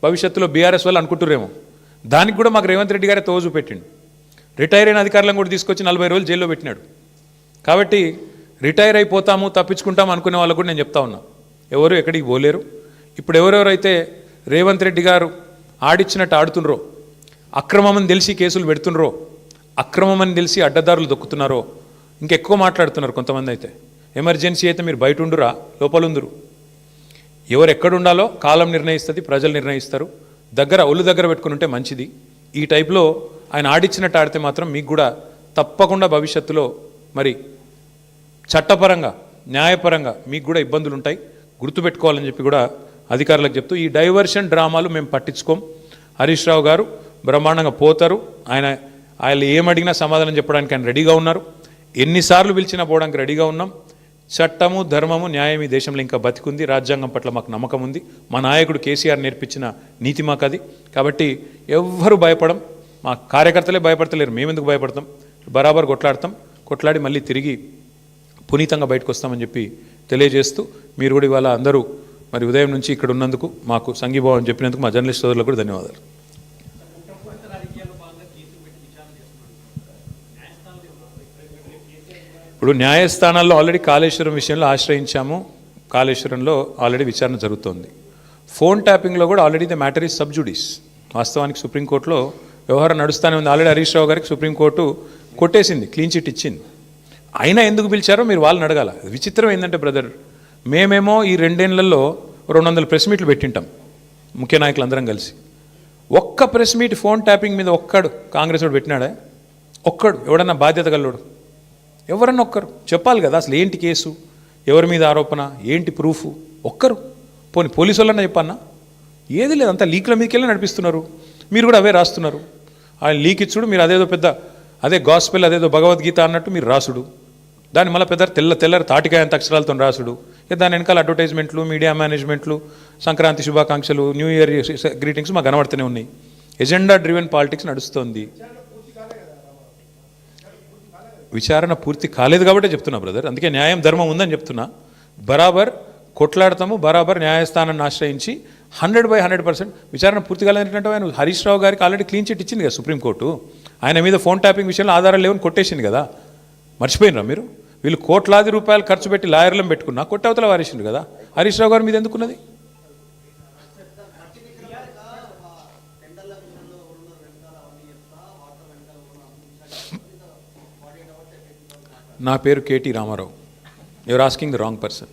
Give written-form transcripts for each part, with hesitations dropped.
భవిష్యత్తులో బీఆర్ఎస్ వాళ్ళు అనుకుంటురేమో. దానికి కూడా మాకు రేవంత్ రెడ్డి గారే తోజు పెట్టిండు. రిటైర్ అయిన అధికారులను కూడా తీసుకొచ్చి 40 రోజులు జైల్లో పెట్టినాడు. కాబట్టి రిటైర్ అయిపోతాము, తప్పించుకుంటాము అనుకునే వాళ్ళకు కూడా నేను చెప్తా ఉన్నా, ఎవరు ఎక్కడికి పోలేరు. ఇప్పుడు ఎవరెవరైతే రేవంత్ రెడ్డి గారు ఆడిచ్చినట్టు ఆడుతుండ్రో, అక్రమమని తెలిసి కేసులు పెడుతుండ్రో, అక్రమమని తెలిసి అడ్డదారులు దొక్కుతున్నారో, ఇంకెక్కువ మాట్లాడుతున్నారు కొంతమంది. అయితే ఎమర్జెన్సీ అయితే మీరు బయట ఉండురా, లోపల ఉందురు. ఎవరు ఎక్కడ ఉండాలో కాలం నిర్ణయిస్తుంది, ప్రజలు నిర్ణయిస్తారు. ఒళ్ళు దగ్గర పెట్టుకుని ఉంటే మంచిది. ఈ టైప్లో ఆయన ఆడిచ్చినట్టు ఆడితే మాత్రం మీకు కూడా తప్పకుండా భవిష్యత్తులో మరి చట్టపరంగా న్యాయపరంగా మీకు కూడా ఇబ్బందులు ఉంటాయి, గుర్తుపెట్టుకోవాలని చెప్పి కూడా అధికారులకు చెప్తూ, ఈ డైవర్షన్ డ్రామాలు మేము పట్టించుకోం. హరీష్ రావు గారు బ్రహ్మాండంగా పోతారు. ఆయన ఏమడిగినా సమాధానం చెప్పడానికి ఆయన రెడీగా ఉన్నారు. ఎన్నిసార్లు పిలిచినా పోవడానికి రెడీగా ఉన్నాం. చట్టము, ధర్మము, న్యాయం ఈ దేశంలో ఇంకా బతికుంది. రాజ్యాంగం పట్ల మాకు నమ్మకం ఉంది. మా నాయకుడు కేసీఆర్ నేర్పించిన నీతి మాకు అది. కాబట్టి ఎవ్వరూ భయపడం, మా కార్యకర్తలే భయపడతలేరు, మేమెందుకు భయపడతాం? బరాబర్ కొట్లాడి మళ్ళీ తిరిగి పునీతంగా బయటకు వస్తామని చెప్పి తెలియజేస్తూ, మీరు కూడా ఇవాళ అందరూ మరి ఉదయం నుంచి ఇక్కడ ఉన్నందుకు, మాకు సంఘీభావం చెప్పినందుకు మా జర్నలిస్ట్ సోదరులకు కూడా ధన్యవాదాలు. ఇప్పుడు న్యాయస్థానాల్లో ఆల్రెడీ కాళేశ్వరం విషయంలో ఆశ్రయించాము. కాళేశ్వరంలో ఆల్రెడీ విచారణ జరుగుతోంది. ఫోన్ ట్యాపింగ్లో కూడా already the matter is sub జుడిస్. వాస్తవానికి సుప్రీంకోర్టులో వ్యవహారం నడుస్తూనే ఉంది. ఆల్రెడీ హరీష్ రావు గారికి సుప్రీంకోర్టు కొట్టేసింది, క్లీన్ చిట్ ఇచ్చింది. అయినా ఎందుకు పిలిచారో మీరు వాళ్ళని అడగాల. విచిత్రం ఏంటంటే బ్రదర్, మేమేమో ఈ 2 ఏళ్లలో 200 ప్రెస్ మీట్లు పెట్టింటాం ముఖ్య నాయకులు అందరం కలిసి. ఒక్క ప్రెస్ మీట్ ఫోన్ ట్యాపింగ్ మీద ఒక్కడు కాంగ్రెస్ వాడు పెట్టినాడా? ఒక్కడు ఎవడన్నా బాధ్యత గల్లోడు? ఎవరన్నా ఒక్కరు చెప్పాలి కదా అసలు ఏంటి కేసు, ఎవరి మీద ఆరోపణ, ఏంటి ప్రూఫ్? ఒక్కరు పోనీ పోలీసు వాళ్ళన్నా చెప్పన్నా? ఏది లేదు, అంతా లీక్ల మీదకి వెళ్ళి నడిపిస్తున్నారు. మీరు కూడా అవే రాస్తున్నారు. ఆయన లీక్ ఇచ్చుడు, మీరు అదేదో పెద్ద అదే గాస్పెల్, అదేదో భగవద్గీత అన్నట్టు మీరు రాసుడు, దాన్ని మళ్ళీ పెద్ద తెల్లరి తాటికాయంత అక్షరాలతో రాసుడు. దాని వెనకాల అడ్వర్టైజ్మెంట్లు, మీడియా మేనేజ్మెంట్లు, సంక్రాంతి శుభాకాంక్షలు, న్యూ ఇయర్ గ్రీటింగ్స్ మాకు కనబడుతూనే ఉన్నాయి. ఎజెండా డ్రివెన్ పాలిటిక్స్ నడుస్తోంది. విచారణ పూర్తి కాలేదు కాబట్టి చెప్తున్నా బ్రదర్. అందుకే న్యాయం ధర్మం ఉందని చెప్తున్నా. బరాబర్ కొట్లాడతాము, బరాబర్ న్యాయస్థానాన్ని ఆశ్రయించి 100% విచారణ పూర్తి కాలేదంటే ఆయన హరీష్ రావు గారికి ఆల్రెడీ క్లీన్ చిట్ ఇచ్చింది కదా సుప్రీంకోర్టు. ఆయన మీద ఫోన్ ట్యాపింగ్ విషయంలో ఆధారాలు లేవని కొట్టేసింది కదా. మర్చిపోయినరా మీరు? వీళ్ళు కోట్లాది రూపాయలు ఖర్చు పెట్టి లాయర్లను పెట్టుకున్నా కొట్టవతల వారేసిండు కదా. హరీష్ రావు గారి మీద ఎందుకున్నది? నా పేరు KT Rama Rao. Your asking the wrong person.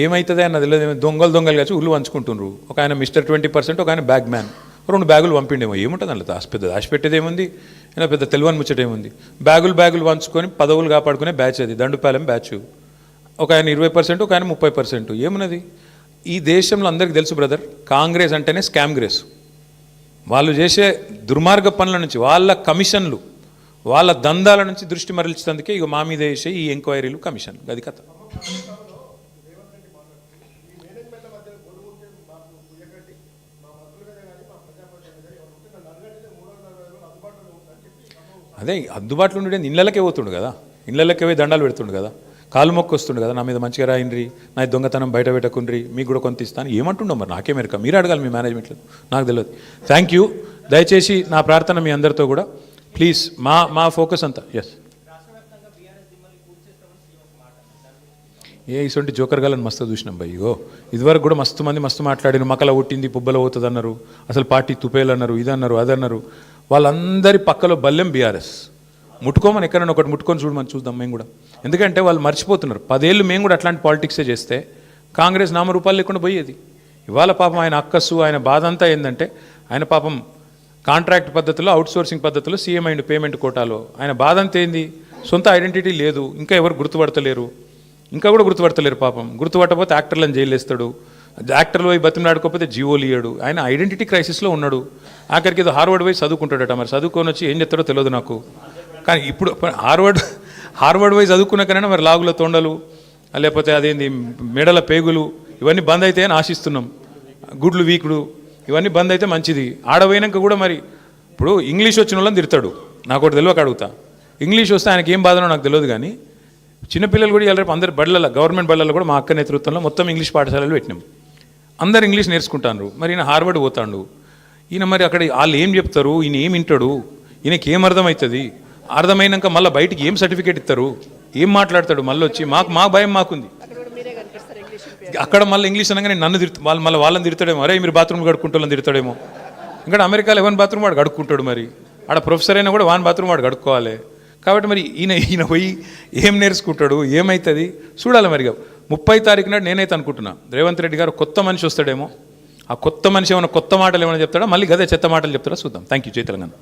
ఏమవుతుంది అన్నది తెలియదు. దొంగలు కాచి ఉల్లు పంచుకుంటున్నారు. ఒక ఆయన మిస్టర్ 20%, ఒక ఆయన బ్యాగ్ మ్యాన్. 2 బ్యాగులు పంపిండేమో. ఏముంటుంది అందులో పెద్ద దాచిపెట్టేది ఏముంది? అయినా పెద్ద తెలివని ముచ్చటేముంది? బ్యాగులు పంచుకొని పదవులు కాపాడుకునే బ్యాచ్ అది, దండుపాలెం బ్యాచ్. ఒక ఆయన 20%, ఒక ఆయన 30%. ఏమున్నది? ఈ దేశంలో అందరికీ తెలుసు బ్రదర్, కాంగ్రెస్ అంటేనే స్కామ్ గ్రేస్. వాళ్ళు చేసే దుర్మార్గ పనుల నుంచి, వాళ్ళ కమిషన్లు, వాళ్ళ దందాల నుంచి దృష్టి మరల్చేందుకే ఇక మా మీద వేసే ఈ ఎంక్వైరీలు, కమిషన్లు. అది కథ. అదే అందుబాటులో ఉండేది ఇళ్ళకే పోతుండు కదా, ఇళ్ళకే పోయి దండాలు పెడుతుండు కదా, కాలు మొక్కు వస్తుండు కదా, నా మీద మంచిగా రాయండ్రి, నా దొంగతనం బయట పెట్టకుండ్రి, మీకు కూడా కొంత ఇస్తాను. ఏమంటుండో మరి నాకే మెరక, మీరు అడగాలి మీ మేనేజ్మెంట్లో, నాకు తెలియదు. Thank you. దయచేసి నా ప్రార్థన మీ అందరితో కూడా ప్లీజ్, మా ఫోకస్ అంతా. ఎస్, ఇటువంటి జోకర్ గాలని మస్తు చూసినాం భయ్. ఇగో ఇదివరకు కూడా మస్తు మాట్లాడిన, మకల ఒట్టింది పుబ్బలో పోతుంది అన్నారు, అసలు పార్టీ తుపేలు అన్నారు, ఇదన్నారు అదన్నారు. వాళ్ళందరి పక్కలో బల్లెం బీఆర్ఎస్. ముట్టుకోమని ఎక్కడైనా ఒకటి ముట్టుకొని చూడమని చూద్దాం మేము కూడా. ఎందుకంటే వాళ్ళు మర్చిపోతున్నారు, 10 ఏళ్ళు మేము కూడా అట్లాంటి పాలిటిక్సే చేస్తే కాంగ్రెస్ నామరూపాలు లేకుండా పోయేది. ఇవాళ పాపం ఆయన అక్కస్సు, ఆయన బాధ అంతా ఏంటంటే, ఆయన పాపం కాంట్రాక్ట్ పద్ధతిలో, అవుట్సోర్సింగ్ పద్ధతిలో సీఎం అయిండు పేమెంట్ కోటాలో. ఆయన బాధ అంతా ఏంది? సొంత ఐడెంటిటీ లేదు, ఇంకా ఎవరు గుర్తుపడతలేరు, ఇంకా కూడా గుర్తుపడతలేరు పాపం. గుర్తుపట్టకపోతే యాక్టర్లను జైలు వేస్తాడు, యాక్టర్లు పోయి బతిమలాడుకోకపోతే జీవోలు ఇయ్యాడు. ఆయన ఐడెంటిటీ క్రైసిస్లో ఉన్నాడు. ఆఖరికి ఏదో హార్వర్డ్ పోయి చదువుకుంటాడట. మరి చదువుకొని వచ్చి ఏం చెప్తారో తెలియదు నాకు. కానీ ఇప్పుడు హార్వర్డ్ పోయి చదువుకున్నాకైనా మరి లాగుల తొండలు, లేకపోతే అదేంది మెడల పేగులు, ఇవన్నీ బంద్ అయితే అని ఆశిస్తున్నాం. గుడ్లు వీకుడు ఇవన్నీ బంద్ అయితే మంచిది. ఆడపోయినాక కూడా మరి ఇప్పుడు ఇంగ్లీష్ వచ్చిన వాళ్ళని తిడతాడు. నాకు ఒకటి తెలియక అడుగుతా, ఇంగ్లీష్ వస్తే ఆయనకి ఏం బాధనో నాకు తెలియదు. కానీ చిన్నపిల్లలు కూడా ఇలా రేపు అందరు బళ్ళల్లో, గవర్నమెంట్ బళ్ళల్లో కూడా మా అక్క నేతృత్వంలో మొత్తం ఇంగ్లీష్ పాఠశాలలు పెట్టినాం. అందరు ఇంగ్లీష్ నేర్చుకుంటాను. మరి ఈయన హార్వర్డ్ పోతాడు. ఈయన మరి అక్కడ వాళ్ళు ఏం చెప్తారు, ఈయన ఏం వింటాడు, ఈయనకి ఏం అర్థమవుతుంది, అర్థమైనాక మళ్ళీ బయటికి ఏం సర్టిఫికేట్ ఇస్తారు, ఏం మాట్లాడతాడు, మళ్ళీ వచ్చి మా భయం మాకుంది. అక్కడ మళ్ళీ ఇంగ్లీష్ అనగానే నన్ను వాళ్ళని తిడతాడేమో, అరే మీరు బాత్రూమ్ కడుక్కుంటూ తిడతాడేమో. ఇంకా అమెరికాలో ఎవరి బాత్రూమ్ వాడు కడుక్కుంటాడు, మరి ఆడ ప్రొఫెసర్ అయినా కూడా వాని బాత్రూమ్ వాడు కడుక్కోవాలి. కాబట్టి మరి ఈయన పోయి ఏం నేర్చుకుంటాడు, ఏమవుతుంది చూడాలి. మరిగా 30 తారీఖు నాడు నేనైతే అనుకుంటున్నా రేవంత్ రెడ్డి గారు కొత్త మనిషి వస్తాడేమో. ఆ కొత్త మనిషి ఏమైనా కొత్త మాటలు ఏమైనా చెప్తాడా, మళ్ళీ గదే చెత్త మాటలు చెప్తాడా చూద్దాం. Thank you. జై తెలంగాణ.